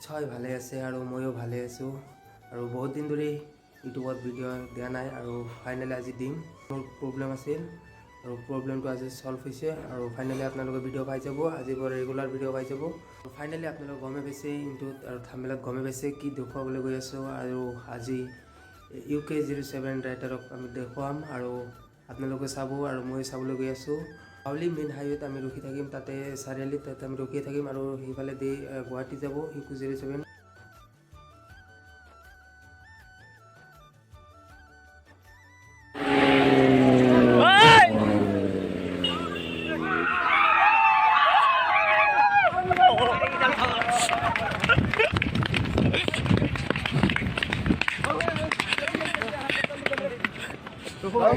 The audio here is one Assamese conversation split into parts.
ছয় ভালে আছে আৰু ময়ো ভালে আছোঁ আৰু বহুত দিন ধৰি ইউটিউবত ভিডিঅ' দিয়া নাই আৰু ফাইনেলি আজি দিম। মোৰ প্ৰব্লেম আছিল আৰু প্ৰব্লেমটো আজি সলভ হৈছে আৰু ফাইনেলি আপোনালোকে ভিডিঅ' পাই যাব। আজিৰ পৰা ৰেগুলাৰ ভিডিঅ' পাই যাব। ফাইনেলি আপোনালোকে গমে পাইছে ইনটোত আৰু থাম্বনেইলত গমে পাইছে কি দেখুৱাবলৈ গৈ আছোঁ আৰু আজি UK07 ৰাইটাৰক আমি দেখুৱাম আৰু আপোনালোকে চাব আৰু মই চাবলৈ গৈ আছোঁ। হাউলি মেইন হাইৱেত আমি ৰখি থাকিম, তাতে চাৰিআলিত তাতে আমি ৰখি থাকিম আৰু সেইফালে দি গুৱাহাটী যাব UK07।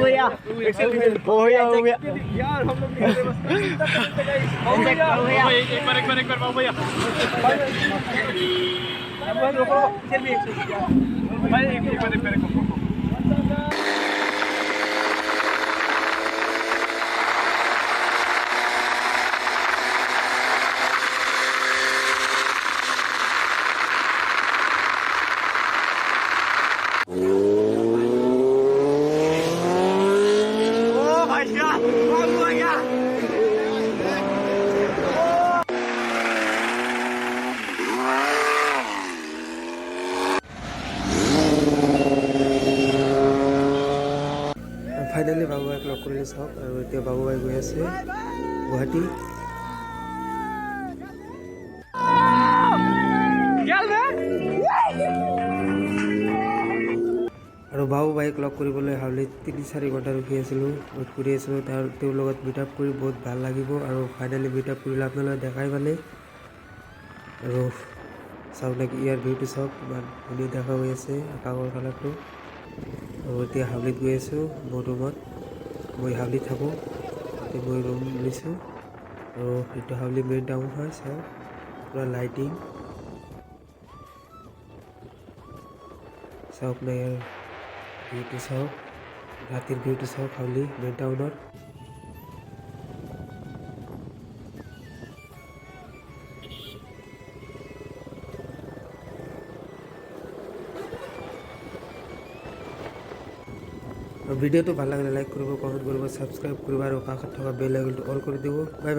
भैया भैया यार हम लोग एक बार भैया रुको चलिए भाई एक बार ফাইনেলি বাবুবাইক লগ কৰিলে চাওক আৰু এতিয়া বাবুবাই গৈ আছে গুৱাহাটী। আৰু বাবুবাইক লগ কৰিবলৈ হাউলিত 3-4 ঘণ্টা ৰখি আছিলোঁ, ৱেইট কৰি আছিলোঁ। তেওঁৰ লগত মিট আপ কৰি বহুত ভাল লাগিব আৰু ফাইনেলি মিট আপ কৰিলে আপোনালোকে দেখাই পালে আৰু চাওক নেকি ইয়াৰ ভিউটো চাওক কিমান ধুনীয়া দেখা হৈ আছে আকাশৰ কালাৰটো। আৰু এতিয়া হাউলিত গৈ আছোঁ মোৰ ৰুমত। মই হাউলিত থাকোঁ, এতিয়া মই ৰুম লৈছোঁ আৰু এইটো হাউলি মেইন টাউন হয়। চাওক পূৰা লাইটিং, চাওক না ইয়াৰ ভিউটো চাওক, ৰাতিৰ ভিউটো চাওক হাউলি মেইন টাউনৰ। ভিডিঅ'টো ভাল লাগিলে লাইক কৰিব, কমেণ্ট কৰিব, ছাবস্ক্ৰাইব কৰিব আৰু কাষত থকা বেল আইকনটো অল কৰি দিব। Bye bye.